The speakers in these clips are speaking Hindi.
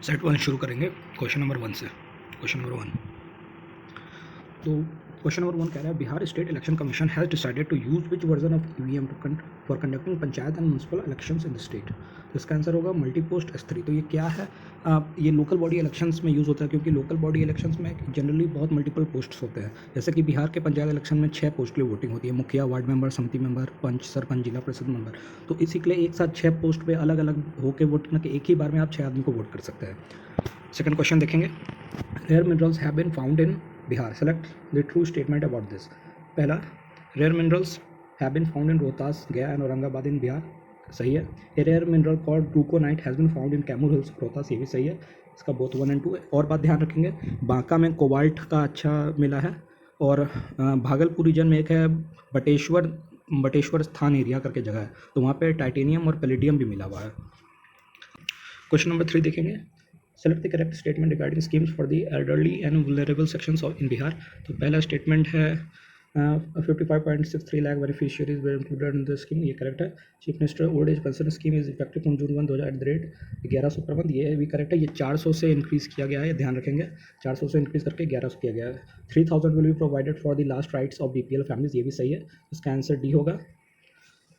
सेट वन शुरू करेंगे क्वेश्चन नंबर वन से। क्वेश्चन नंबर वन, तो क्वेश्चन नंबर वन कह रहा है Bihar state election commission has decided to use which version of EVM for conducting panchayat and municipal elections in the state. तो इसका आंसर होगा मल्टी पोस्ट S3। तो ये क्या है? ये लोकल बॉडी इलेक्शंस में यूज़ होता है, क्योंकि लोकल बॉडी इलेक्शंस में जनरली बहुत मल्टीपल पोस्ट्स होते हैं। जैसे कि बिहार के पंचायत इलेक्शन में 6 पोस्ट के लिए वोटिंग होती है, मुखिया, वार्ड मेंबर, समिति मेंबर, पंच, सरपंच, जिला परिषद मेंबर। तो इसी के लिए एक साथ 6 पोस्ट पे अलग अलग होकर वोट करके एक ही बार में आप 6 आदमी को वोट कर सकते हैं। सेकंड क्वेश्चन देखेंगे, rare minerals have been found in Bihar, select the true statement about this. पहला, rare minerals have been found in Rohtas, Gaya and Aurangabad in Bihar, सही है। A rare mineral called glauconite has been found in Kaimur hills, Rohtas, ये भी सही है। इसका बोथ 1 एंड 2 है। और बात ध्यान रखेंगे, बांका में कोबाल्ट का अच्छा मिला है, और भागलपुर रीजन में एक है बटेश्वर स्थान एरिया करके जगह है, तो वहाँ पे टाइटेनियम और पैलेडियम भी मिला हुआ है। क्वेश्चन नंबर 3 देखेंगे, select the correct statement regarding schemes for the elderly and vulnerable sections of in Bihar. तो पहला स्टेटमेंट है 55.63 lakh beneficiaries were included in the scheme, ये करेक्ट है। Chief minister old age pension scheme is effective from June 1 1100 per month, ये भी करेक्ट है। ये 400 से इंक्रीज़ किया गया है, ध्यान रखेंगे, 400 से इंक्रीज़ करके 1100 किया गया है। 3000 will be provided for the last rites of BPL families, ये भी सही है। इसका आंसर डी होगा।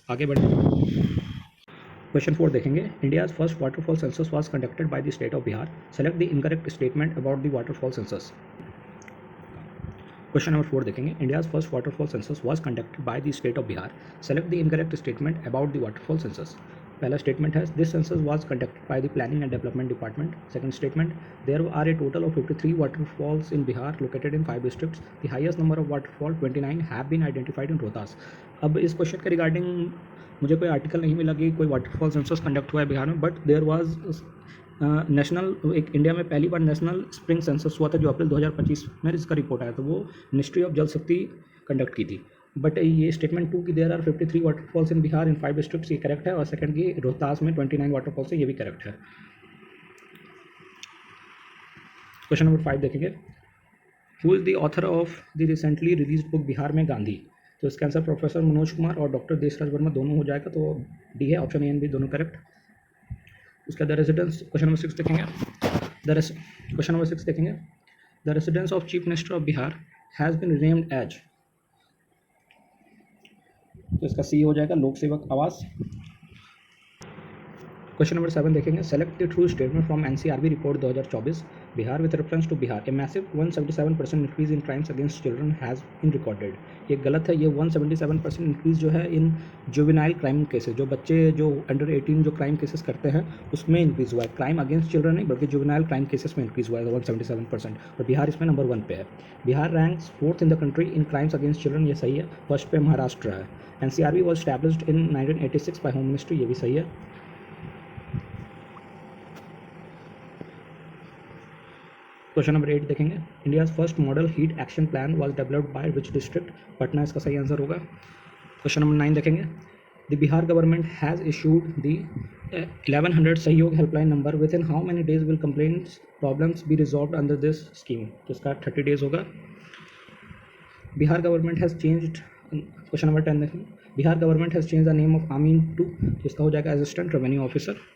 आगे बढ़े, क्वेश्चन 4 देखेंगे, India's first waterfall census was conducted by the state of Bihar, select the incorrect statement about the waterfall census. Question number 4 देखेंगे, India's first waterfall census was conducted by the state of Bihar, select the incorrect statement about the waterfall census. पहला स्टेटमेंट है this census was conducted by the planning and development department. Second statement, there are a total of 53 waterfalls in Bihar located in 5 districts, the highest number of waterfall 29 have been identified in Rohtas. अब इस क्वेश्चन के रिगार्डिंग मुझे कोई आर्टिकल नहीं मिला कि कोई वाटरफॉल सेंसस कंडक्ट हुआ है बिहार में, बट देयर वाज नेशनल, एक इंडिया में पहली बार नेशनल स्प्रिंग सेंसस हुआ था जो अप्रैल 2025 में इसका रिपोर्ट आया था, वो मिनिस्ट्री ऑफ जल शक्ति कंडक्ट की थी। बट ये स्टेटमेंट 2 की there are 53 waterfalls in Bihar in 5 districts, ये करेक्ट है। और सेकंड की रोहतास में 29 वाटरफॉल्स है, ये भी करेक्ट है। क्वेश्चन नंबर 5 देखेंगे, who is the author of the recently release book Bihar में गांधी। तो इसका आंसर प्रोफेसर मनोज कुमार और डॉक्टर देशराज वर्मा दोनों हो जाएगा, तो डी है, ऑप्शन ए एंड बी दोनों करेक्ट। उसका द रेजिडेंस, क्वेश्चन नंबर 6 देखेंगे, क्वेश्चन नंबर 6 देखेंगे, the residence of chief minister of Bihar has been named as. तो इसका सी हो जाएगा, लोक सेवक आवास। क्वेश्चन नंबर 7 देखेंगे, select the true statement from NCRB report 2024 Bihar with reference to Bihar, a massive 177% increase in crimes against children has been recorded. ये गलत है, ये 177% इंक्रीज जो है इन जुवेनाइल क्राइम केसेस, जो बच्चे जो अंडर 18 जो क्राइम केसेस करते हैं उसमें इंक्रीज हुआ है। क्राइम अगेंस्ट चिल्ड्रन नहीं बल्कि जुवेनाइल क्राइम केसेस में इंक्रीज हुआ है 177%, और बिहार इसमें नंबर 1 पे है। Bihar ranks 4th in the country in crimes against children, ये सही है। फर्स्ट पे महाराष्ट्र है। NCRB was established in 1986 by home ministry, ये भी सही है। क्वेश्चन नंबर 8 देखेंगे, India's first model heat action plan was developed by which district, Patna इसका सही आंसर होगा। क्वेश्चन नंबर 9 देखेंगे, the Bihar government has issued the 1100 Sahyog helpline number, within how many days will complaints problems be resolved under this scheme. तो इसका 30 डेज होगा। Bihar government has changed, question number 10 देखेंगे, Bihar government has change the name of amin to, तो इसका हो जाएगा assistant revenue officer.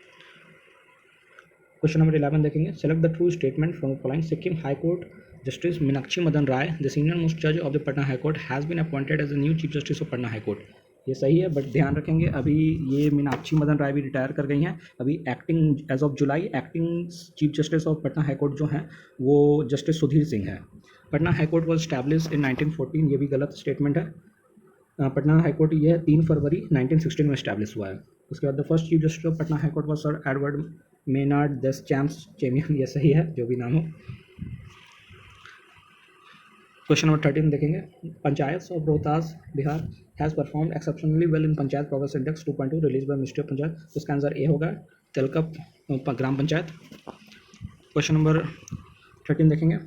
Question number 11 देखेंगे, select the true statement from following, Sikkim high court justice Meenakshi Madan Rai the senior most जज of the Patna high court has been appointed as the new chief justice of Patna high court, ये सही है। बट ध्यान रखेंगे, अभी ये मीनाक्षी मदन राय भी रिटायर कर गई हैं, अभी acting as of July acting chief justice of Patna high court जो हैं वो जस्टिस सुधीर सिंह है। Patna high court was establish in 1914, ये भी गलत स्टेटमेंट है। पटना हाई कोर्ट ये 3 फरवरी 1916 में स्टैब्लिश हुआ है। उसके बाद the first chief justice of Patna high court was sir Edward Maynard Deschamps Chamier, ये सही है, जो भी नाम हो। क्वेश्चन नंबर 13 देखेंगे, panchayat of Rohtas Bihar has perform exceptionally well in panchayat progress index 2.2 release by ministry of panchayat, तो इसका आंसर ए होगा, तेलकप ग्राम पंचायत। क्वेश्चन नंबर 13 देखेंगे,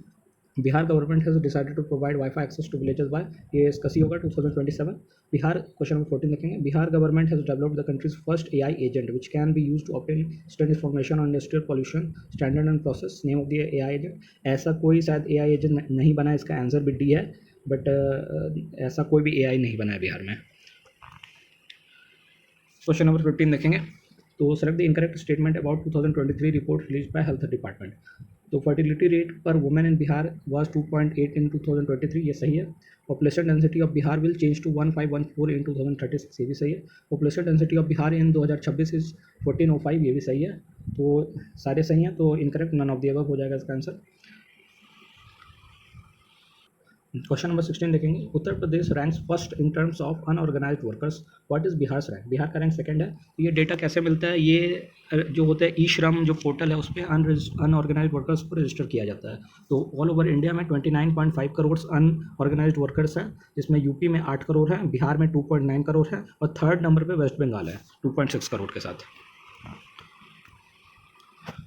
Bihar government has decided to provide wifi access to villages by, ये इसका सी होगा 2027। बिहार, क्वेश्चन नंबर 14 देखेंगे, Bihar government has developed the country's first AI agent which can be use to obtain instant information on industrial pollution standard and process, name of the AI agent. ऐसा कोई शायद AI एजेंट नहीं बना, इसका आंसर भी डी है, बट ऐसा कोई भी AI नहीं बना है बिहार में। क्वेश्चन नंबर 15 देखेंगे, तो select the incorrect statement about 2023 report release by health department. तो fertility rate per women in Bihar was 2.8 in 2023, ये सही है। Population density of Bihar will change to 1514 in 2036, ये भी सही है। Population density of Bihar in 2026 is 1405, ये भी सही है। तो सारे सही हैं, तो incorrect none of the above हो जाएगा इसका आंसर। क्वेश्चन नंबर 16 देखेंगे। Uttar Pradesh ranks first in terms of unorganised workers, what is Bihar rank? Bihar का रैंक सेकंड है। तो ये डेटा कैसे मिलता है? ये जो होता है ई श्रम जो पोर्टल है उस पर अनऑर्गेनाइज्ड वर्कर्स को रजिस्टर किया जाता है। तो ऑल ओवर इंडिया में 29.5 करोड़ अनऑर्गेनाइज्ड वर्कर्स हैं, जिसमें यूपी में 8 करोड़ हैं, बिहार में 2.9 करोड़ है, और थर्ड नंबर पर वेस्ट बंगाल है 2.6 करोड़ के साथ।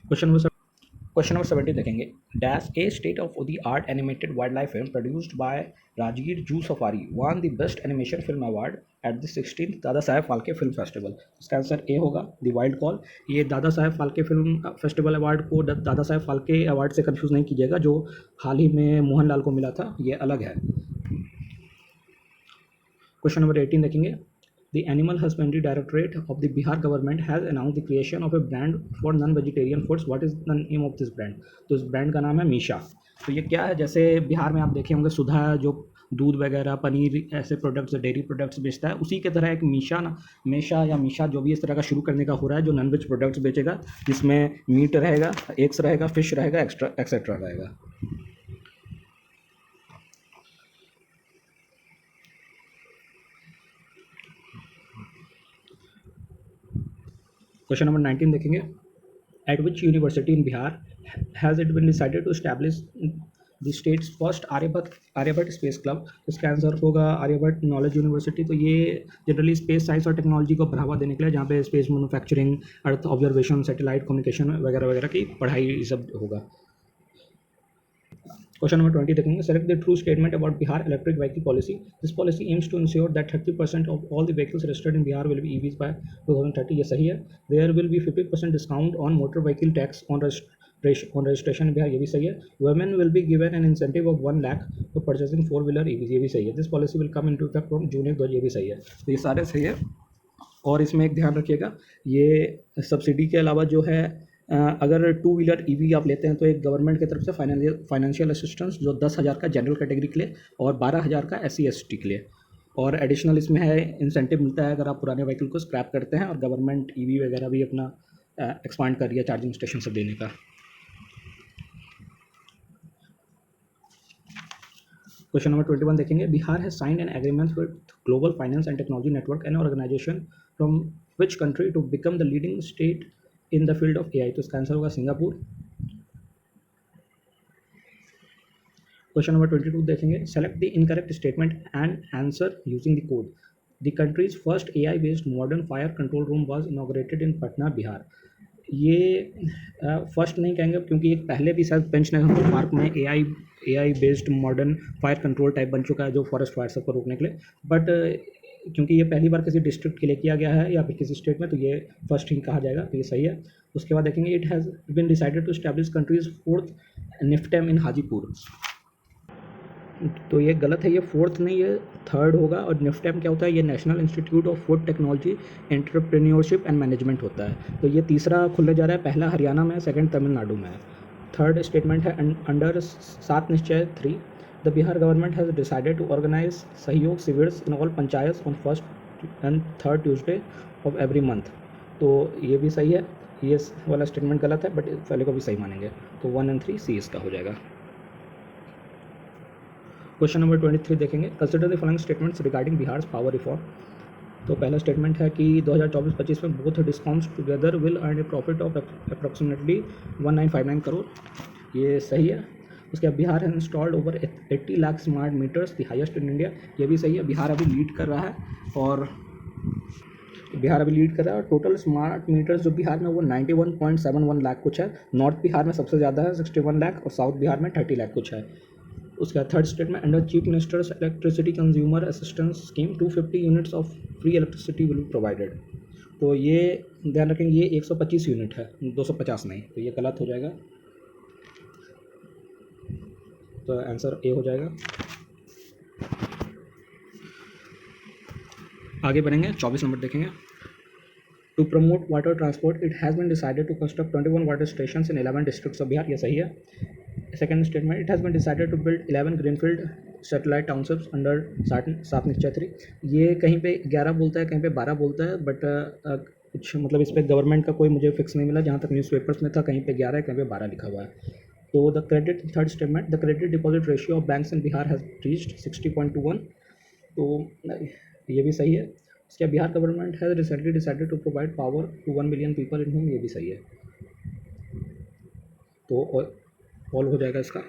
क्वेश्चन नंबर 70 देखेंगे। Dash A state of the art animated wild life film produced by Rajgir zoo safari one the best animation film award at the 16th Dada Saheb Phalke film festival. इसका आंसर ए होगा, द वाइल्ड कॉल। ये Dada Saheb Phalke film festival award को दादा साहेब फाल्के अवार्ड से कंफ्यूज नहीं कीजिएगा, जो हाल ही में मोहनलाल को मिला था, ये अलग है। क्वेश्चन नंबर 18 देखेंगे। The Animal Husbandry Directorate of the Bihar government has announced the creation of a brand for non-vegetarian foods. What is the name of this brand? तो इस ब्रांड का नाम है मीशा। तो ये क्या है? जैसे बिहार में आप देखे होंगे सुधा जो दूध वगैरह पनीर ऐसे प्रोडक्ट्स डेयरी प्रोडक्ट्स बेचता है, उसी के तरह एक मीशा या मीशा जो भी इस तरह का शुरू करने का हो रहा है, जो नॉनवेज प्रोडक्ट्स बेचेगा, जिसमें मीट रहेगा, एग्स रहेगा, फिश रहेगा, एक्सेट्रा रहेगा। क्वेश्चन नंबर 19 देखेंगे। At which university in Bihar has it been decided to establish the state's first Aryabhatta space club? इसका आंसर होगा आर्यभट्ट नॉलेज यूनिवर्सिटी। तो ये जनरली स्पेस साइंस और टेक्नोलॉजी को बढ़ावा देने के लिए, जहाँ पे space manufacturing, earth observation, satellite communication वगैरह वगैरह की पढ़ाई सब होगा। क्वेश्चन नंबर 20 देखेंगे। Select the true statement about Bihar electric vehicle policy. This policy aims to ensure that 30% of all the vehicles registered in Bihar will be EVs by 2030, ये सही है। There will be 50% discount on motor vehicle tax on registration in Bihar, ये भी सही है। Women will be given an incentive of 1 lakh for purchasing four wheeler EVs, ये भी सही है। This policy will come into effect from June 1, ये भी सही है। तो ये सारे सही है। और इसमें एक ध्यान रखिएगा, ये सब्सिडी के अलावा जो है अगर 2-व्हीलर ईवी आप लेते हैं तो एक गवर्नमेंट की तरफ से फाइनेंशियल असिस्टेंस जो 10,000 का जनरल कैटेगरी के लिए और 12,000 का SC/ST के लिए, और एडिशनल इसमें है इंसेंटिव मिलता है अगर आप पुराने व्हीकल को स्क्रैप करते हैं, और गवर्नमेंट ईवी वगैरह भी अपना एक्सपांड कर रही है चार्जिंग स्टेशन सब देने का। क्वेश्चन नंबर 21 देखेंगे। Bihar has signed an agreement with global finance and technology network, an organization from which country to become the leading state in the field of AI? तो इसका आंसर होगा सिंगापुर। क्वेश्चन नंबर 22 देखेंगे। Select the incorrect statement and answer using the code. The country's first AI based modern fire control room was inaugurated इन पटना, बिहार। ये फर्स्ट नहीं कहेंगे क्योंकि एक पहले भी शायद पेंच नगर पार्क में AI based modern fire control type बन चुका है, जो फॉरेस्ट फायर सबको रोकने के लिए, बट क्योंकि ये पहली बार किसी डिस्ट्रिक्ट के लिए किया गया है या फिर किसी स्टेट में, तो ये फर्स्ट ही कहा जाएगा, तो ये सही है। उसके बाद देखेंगे। It has been decided to establish country's 4th NIFTEM in Hajipur. तो ये गलत है, ये 4th नहीं, ये 3rd होगा। और निफ्टेम क्या होता है? ये national institute of food technology entrepreneurship and management होता है। तो ये तीसरा खुलने जा रहा है, पहला हरियाणा में है, सेकंड तमिलनाडु में है। थर्ड स्टेटमेंट है under 7 Nishchay 3, the Bihar government has decided to organise Sahyog शिविर्स in all panchayat on 1st and 3rd Tuesday of every month. तो ये भी सही है, ये वाला स्टेटमेंट गलत है, बट पहले को भी सही मानेंगे। तो 1 and 3 सी इसका हो जाएगा। क्वेश्चन नंबर 23 देखेंगे। Consider the following statements regarding Bihar power reform. तो पहला स्टेटमेंट है कि 2024-25 में both discounts together will earn A profit of approximately 1959 crore, ये सही है। उसके बाद बिहार है installed over 80 lakh smart meters, the highest in India, ये भी सही है। बिहार अभी लीड कर रहा है, और टोटल स्मार्ट मीटर्स जो बिहार में वो 91.71 लाख कुछ है। नॉर्थ बिहार में सबसे ज़्यादा है 61 लाख, और साउथ बिहार में 30 लाख कुछ है। उसके बाद third statement under chief ministers electricity consumer assistance scheme 250 units of free electricity will be provided. तो ये ध्यान रखेंगे, ये 125 यूनिट है, 250 नहीं, तो ये गलत हो जाएगा। तो आंसर ए हो जाएगा। आगे बढ़ेंगे, 24 नंबर देखेंगे। To promote water transport, it has been decided to construct 21 water stations in 11 districts of Bihar. ये सही है. Second statement, it has been decided to build 11 greenfield satellite townships under सात निश्चय 3. ये कहीं पे 11 बोलता है, कहीं पे 12 बोलता है, बट कुछ मतलब इस पर गवर्नमेंट का कोई मुझे फिक्स नहीं मिला. जहाँ तक न्यूज़पेपर्स में था कहीं पे 11 है, कहीं पे 12 लिखा हुआ है. तो the credit third statement, the credit deposit ratio of banks in Bihar has reached 60.21. तो ये भी सही है. इसके Bihar government has recently decided to provide power to 1 million people in home. ये भी सही है. तो ऑल हो जाएगा इसका.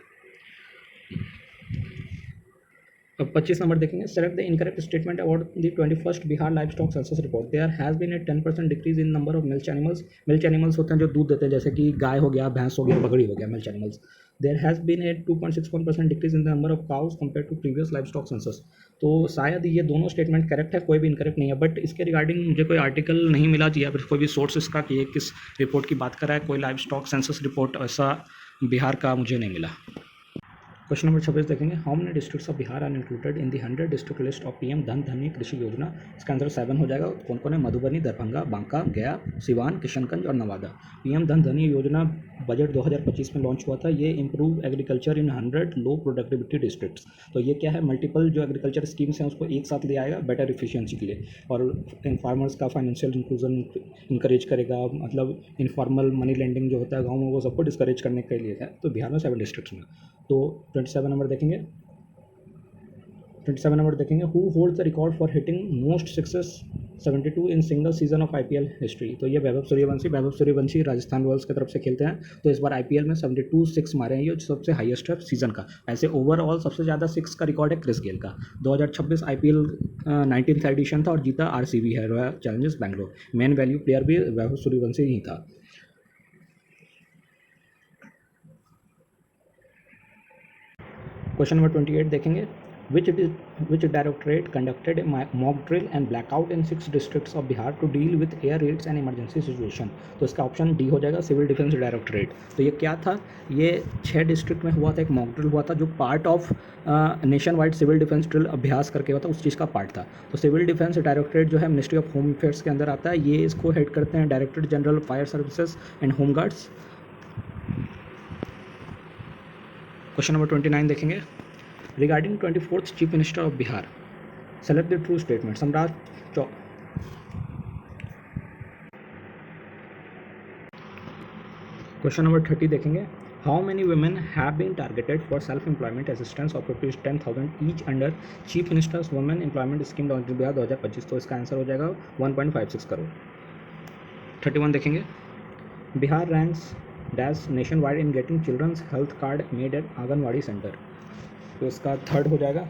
अब 25 नंबर देखेंगे. Select the incorrect statement about the 21st Bihar livestock census report. There has been a 10% decrease in number of milk animals. Milk animals होते हैं जो दूध देते हैं, जैसे कि गाय हो गया, भैंस हो गया, बकरी हो गया, milk animals. There has been a 2.61% decrease in the number of cows compare to previous livestock census. तो शायद ये दोनों स्टेटमेंट करेक्ट है, कोई भी इनकरेक्ट नहीं है. बट इसके रिगार्डिंग मुझे कोई आर्टिकल नहीं मिला या फिर कोई भी सोर्स इसका कि ये किस रिपोर्ट की बात कर रहा है. कोई लाइव स्टॉक सेंसस रिपोर्ट ऐसा बिहार का मुझे नहीं मिला. क्वेश्चन नंबर 26 देखेंगे. How many districts of Bihar are included in the 100 district list of PM Dhan Dhani कृषि योजना. इसका आंसर 7 हो जाएगा. कौन कौन है? मधुबनी, दरभंगा, बांका, गया, सिवान, किशनगंज और नवादा. पीएम धन धनी योजना बजट 2025 में लॉन्च हुआ था. ये improve agriculture in 100 low productivity districts. तो ये क्या है? मल्टीपल जो एग्रीकल्चर स्कीम्स हैं उसको एक साथ ले आएगा बेटर इफिशियंसी के लिए, और फार्मर्स का फाइनेंशियल इंक्लूजन इंकरेज करेगा. मतलब इनफॉर्मल मनी लेंडिंग जो होता है गाँव में, वो सबको डिस्करेज करने के लिए है. तो बिहार में 7 डिस्ट्रिक्ट्स में. तो 27 नंबर देखेंगे. 27 नंबर देखेंगे. Who holds the record for hitting most sixes 72 in single season of IPL history. तो ये वैभव सूर्यवंशी राजस्थान रॉयल्स की तरफ से खेलते हैं. तो इस बार आईपीएल में 72 सिक्स मारे हैं. ये सबसे हाईएस्ट है सीजन का. ऐसे ओवरऑल सबसे ज़्यादा सिक्स का रिकॉर्ड है क्रिस गेल का. 2026 आईपीएल 19th एडिशन था और जीता आरसीबी है, royal Challengers Bangalore. Main value player भी वैभव सूर्यवंशी ही था. क्वेश्चन नंबर 28 देखेंगे. Which directorate conducted a mock drill and blackout in 6 districts of Bihar to deal with air raids and emergency situation. तो इसका ऑप्शन डी हो जाएगा, सिविल डिफेंस डायरेक्टरेट. तो ये क्या था? ये 6 डिस्ट्रिक्ट में हुआ था. एक मॉक ड्रिल हुआ था जो part of nationwide civil defence drill अभ्यास करके हुआ था, उस चीज़ का पार्ट था. तो सिविल डिफेंस डायरेक्टरेट जो है मिनिस्ट्री ऑफ होम अफेयर्स के अंदर आता है. ये इसको हेड करते हैं director general fire services and home guards. Question number 29 देखेंगे. Regarding 24th chief minister of Bihar, select the true statement. Samrat question number 30 देखेंगे. How many women have been targeted for self employment assistance of ₹10,000 each under chief minister's women employment scheme Bihar 2025. तो इसका आंसर हो जाएगा 1.56 करोड़. 31 देखेंगे. Bihar ranks dash nationwide in getting children's health card made at anganwadi centre. तो इसका थर्ड हो जाएगा.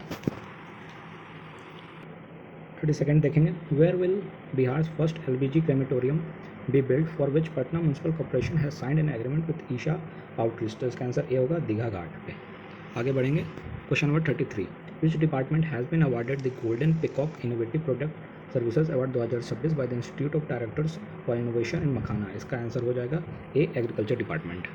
32 देखेंगे. Where will Bihar first LPG crematorium be build for which Patna municipal corporation has signed an agreement with Isha outreach. तो इसका आंसर ए होगा, दीघा घाट पे. आगे बढ़ेंगे. Question number 33. Which department has been awarded the golden peacock innovative product services award 2026 by the institute of directors for innovation in makhana. इसका आंसर हो जाएगा ए, एग्रीकल्चर डिपार्टमेंट.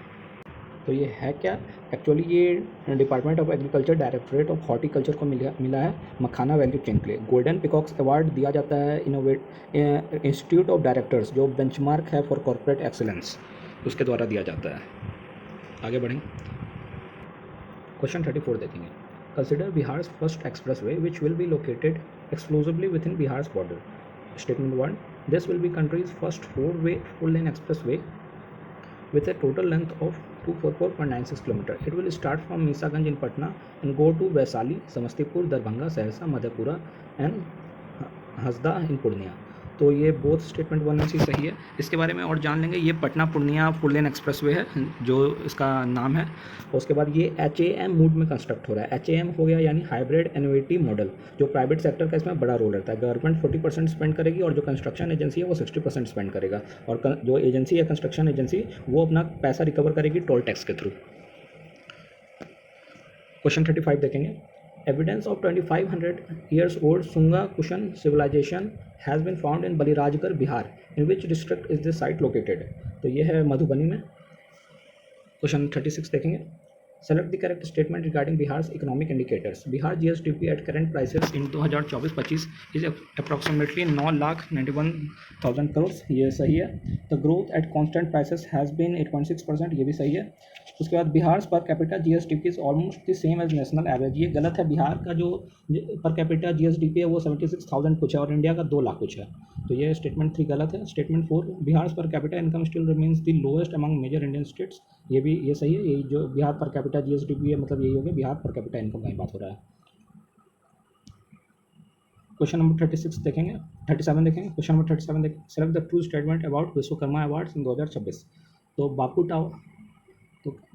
तो ये है क्या? एक्चुअली ये department of agriculture directorate of horticulture को मिला है मखाना वैल्यू चेन के लिए. गोल्डन पिकॉक्स अवार्ड दिया जाता है इंस्टीट्यूट ऑफ डायरेक्टर्स जो बेंचमार्क है फॉर कॉर्पोरेट एक्सीलेंस, उसके द्वारा दिया जाता है. आगे बढ़ें. क्वेश्चन 34 देखेंगे. Consider Bihar first express way which will be located exclusively with in Bihar border. Statement 1. This will be countries first 4-lane express way with a total length of 244.96 km. It will start from Misaganj in Patna and go to Vaisali, Samastipur, Darbhanga, Saharsa, Madhepura and Hasda in Purnia. तो ये बोथ स्टेटमेंट 1 and 3 सही है. इसके बारे में और जान लेंगे. ये पटना पूर्णिया 4-lane एक्सप्रेसवे है जो इसका नाम है. और उसके बाद ये HAM मोड में कंस्ट्रक्ट हो रहा है. HAM हो गया यानी हाइब्रिड एनुइटी मॉडल. जो प्राइवेट सेक्टर का इसमें बड़ा रोल रहता है. गवर्नमेंट 40% स्पेंड करेगी और जो कंस्ट्रक्शन एजेंसी है वो 60% स्पेंड करेगा. और जो एजेंसी है कंस्ट्रक्शन एजेंसी वो अपना पैसा रिकवर करेगी टोल टैक्स के थ्रू. क्वेश्चन 35 देखेंगे. Evidence of 2500 years old Sunga Kushan civilization has been found in Balirajgarh, Bihar. In which district is this site located? तो ये है मधुबनी में. क्वेश्चन 36 देखेंगे. Select the correct statement regarding Bihar's economic indicators. Bihar GSDP at current prices in 2024-25 is approximately 9,91,000 crores. ये सही है. The growth at constant prices has been 8.6%. ये भी सही है. उसके बाद Bihar per capita GSDP is almost the same as national average. ये गलत है. बिहार का जो पर कैपिटा जीएसडीपी है वो 76,000 कुछ है और इंडिया का 2 लाख कुछ है. तो ये स्टेटमेंट 3 गलत है. Statement 4, Bihar per capita income still remains the lowest among major Indian states. ये सही है. ये जो बिहार पर कैपिटा जीएसडीपी है मतलब यही हो गया. बिहार पर कैपिटा इनकम का ही बात हो रहा है. क्वेश्चन नंबर 36 देखेंगे, 37 देखेंगे. क्वेश्चन नंबर 37 देखें. Select the true statement about Vishwakarma awards in 2026. तो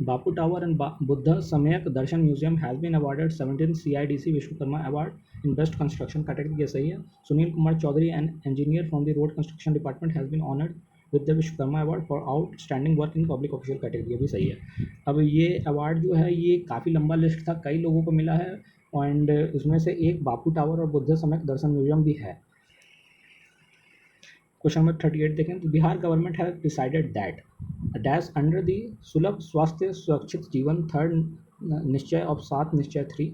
Bapu tower and Buddha Samyak Darshan museum has been awarded 17 CIDC Vishwakarma award in best construction category. ये सही है. Sunil Kumar Chaudhary an engineer from the road construction department has been honoured with the Vishwakarma award for outstanding work in public official category. ये भी सही है. अब ये अवार्ड जो है ये काफ़ी लंबा लिस्ट था, कई लोगों को मिला है एंड उसमें से एक बापू टावर और बुद्ध सम्यक दर्शन म्यूजियम भी है. क्वेश्चन नंबर 38 देखें. तो Bihar government has decided that dash under the सुलभ स्वास्थ्य सुरक्षित जीवन थर्ड निश्चय ऑफ 7 निश्चय 3.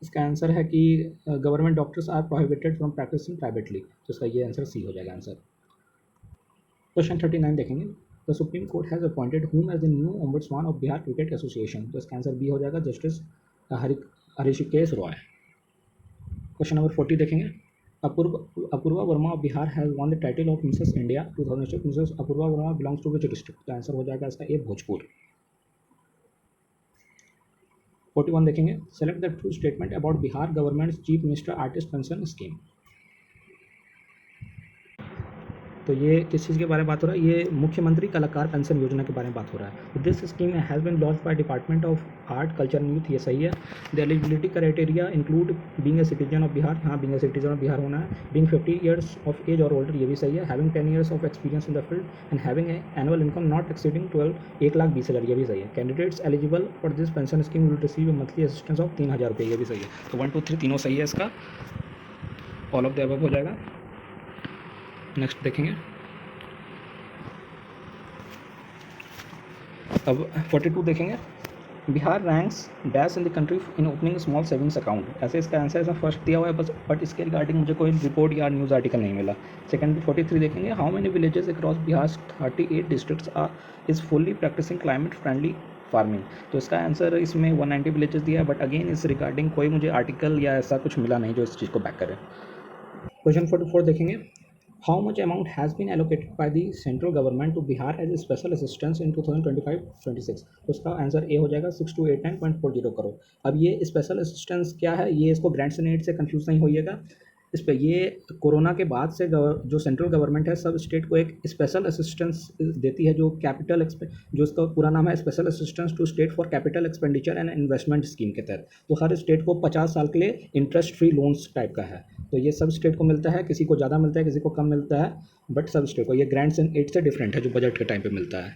इसका आंसर है कि government doctors are prohibited from practising privately. तो इसका ये आंसर सी हो जाएगा आंसर. क्वेश्चन 39 देखेंगे. The supreme court has appointed whom as the new ombudsman of Bihar cricket association. तो इसका आंसर बी हो जाएगा, justice Hrishikesh Roy. Question number 40 देखेंगे. Apurva Verma of Bihar has won the title of Mrs India 2006. Mrs Apurva Verma belongs to which district. तो आंसर हो जाएगा इसका ए भोजपुर. 41 देखेंगे. Select the true statement about Bihar government chief minister artist pension scheme. तो ये किस चीज़ के बारे में बात हो रहा है? ये मुख्यमंत्री कलाकार पेंशन योजना के बारे में बात हो रहा है. This scheme has been launch by department of art culture and youth. ये सही है. The eligibility criteria include being a citizen of Bihar. हाँ, being a citizen of Bihar होना है. बीइंग 50 ईयर्स ऑफ एज और ओल्डर. ये भी सही है. Having 10 years of experience in the field and having annual income not exceeding 1,20,000. ये भी सही है. Candidates eligible for this pension scheme will receive monthly assistance of 3,000 रुपये. ये भी सही है. तो 1 2 3 तीनों सही है. इसका ऑल ऑफ द अबव हो जाएगा. नेक्स्ट देखेंगे. अब 42 देखेंगे. Bihar ranks dash in the country in opening small savings account. ऐसे इसका आंसर इसमें फर्स्ट दिया हुआ है बस, बट इसके रिगार्डिंग मुझे कोई रिपोर्ट या न्यूज़ आर्टिकल नहीं मिला. सेकंड 43 देखेंगे. How many villages across Bihar 38 districts are is fully practising climate friendly farming. तो इसका आंसर इसमें 190 विलेजेस दिया है, बट अगेन इस रिगार्डिंग कोई मुझे आर्टिकल या ऐसा कुछ मिला नहीं जो इस चीज़ को बैक करे. क्वेश्चन 44 देखेंगे. How much amount has been allocated by the central government to Bihar as a special assistance in 2025-26? तो इसका आंसर ए हो जाएगा 6289.40 करोड़. अब ये स्पेशल असिस्टेंस क्या है, ये इसको ग्रांट्स एंड एड से कंफ्यूज नहीं होइएगा. इस पर ये कोरोना के बाद से जो सेंट्रल गवर्नमेंट है सब स्टेट को एक स्पेशल असिस्टेंस देती है जो जो इसका पूरा नाम है special assistance to state for capital expenditure and investment scheme के तहत. तो हर स्टेट को 50 साल के लिए इंटरेस्ट फ्री लोन्स टाइप का है. तो ये सब स्टेट को मिलता है. किसी को ज़्यादा मिलता है, किसी को कम मिलता है, बट सब स्टेट को. ये ग्रांट्स एंड एड से डिफरेंट है जो बजट के टाइम पे मिलता है.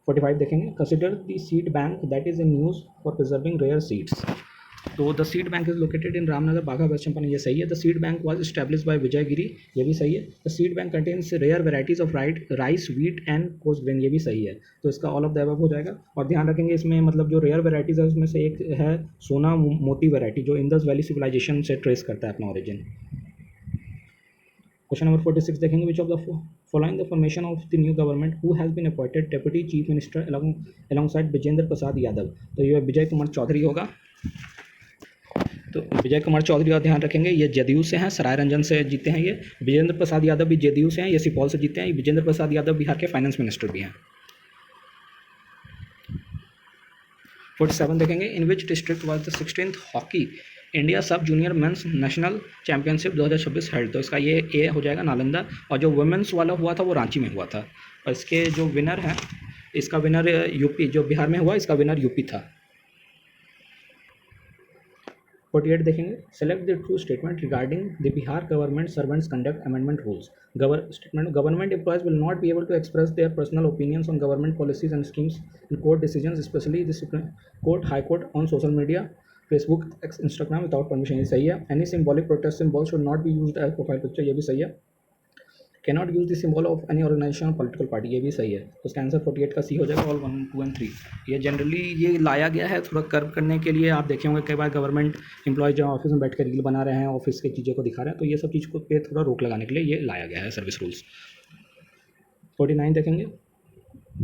45 देखेंगे. Consider the seed bank that is in use for preserving rare seeds. तो the seed bank is located in Ramnagar Bagaha west Champaran. ये सही है. The seed bank was established by Vijay Giri. ये भी सही है. The seed bank contains rare varieties of rice wheat and coarse grain. ये भी सही है. तो इसका ऑल ऑफ द अबव हो जाएगा. और ध्यान रखेंगे इसमें मतलब जो रेयर वेराइटीज़ है उसमें से एक है सोना मोती वेराइटी जो इंदस वैली सिविलाइजेशन से ट्रेस करता है अपना ओरिजिन. क्वेश्चन नंबर 46 देखेंगे. Which of the following the formation of the new government who has been appointed deputy chief minister alongside Vijendra Prasad Yadav. तो ये विजय कुमार चौधरी होगा. तो विजय कुमार चौधरी का ध्यान रखेंगे. ये जदयू से हैं, सराय रंजन से जीते हैं. ये विजेंद्र प्रसाद यादव भी जदयू से हैं, ये सुपौल से जीते हैं. विजेंद्र प्रसाद यादव बिहार के फाइनेंस मिनिस्टर भी हैं. 47 देखेंगे. In which district was the 16th hockey India sub junior men's national championship 2026 held. तो इसका ये ए हो जाएगा नालंदा. और जो वुमेंस वाला हुआ था वो रांची में हुआ था. और इसके जो विनर हैं, इसका विनर यूपी, जो बिहार में हुआ इसका विनर यूपी था. 48 देखेंगे. Select the true statement regarding the Bihar government servants conduct amendment rules. Statement. Government employees will not be able to express their personal opinions on government policies and schemes in court decisions specially the supreme court, high court, on social media, Facebook, Instagram without permission. ये सही है. Any symbolic protest symbol should not be used as profile picture. ये भी सही है. Cannot use the symbol of any organisation और पॉलिटिकल पार्टी, ये भी सही है। तो उसका आंसर 48 का सी हो जाएगा, ऑल 1, 2 एंड 3। ये जनरली ये लाया गया है थोड़ा कर्व करने के लिए। आप देखे होंगे कई बार गवर्नमेंट एम्प्लॉयज जो ऑफिस में बैठ कर रील बना रहे हैं, ऑफिस की चीज़ों को दिखा रहे हैं, तो ये सब चीज़ को पे थोड़ा रोक लगाने के लिए ये लाया गया है सर्विस रूल्स। 49 देखेंगे,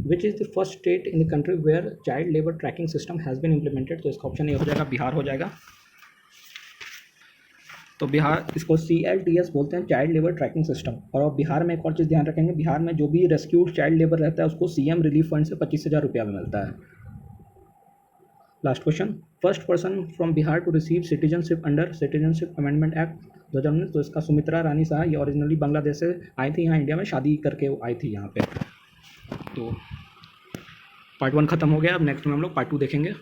which is the first state in the country where child labour tracking system has been implemented. तो इसका ऑप्शन ए हो जाएगा, बिहार हो जाएगा। तो बिहार, इसको CLTS बोलते हैं, चाइल्ड लेबर ट्रैकिंग सिस्टम। और अब बिहार में एक और चीज़ ध्यान रखेंगे, बिहार में जो भी रेस्क्यूड चाइल्ड लेबर रहता है उसको CM रिलीफ फंड से 25,000 रुपया में मिलता है। Last question, first person from Bihar to receive citizenship under citizenship amendment act 2019। तो इसका सुमित्रा रानी शाह, ये ओरिजिनली बांग्लादेश से आई थी, यहाँ इंडिया में शादी करके आई थी यहाँ पे। तो पार्ट 1 खत्म हो गया, अब नेक्स्ट में हम लोग पार्ट 2 देखेंगे।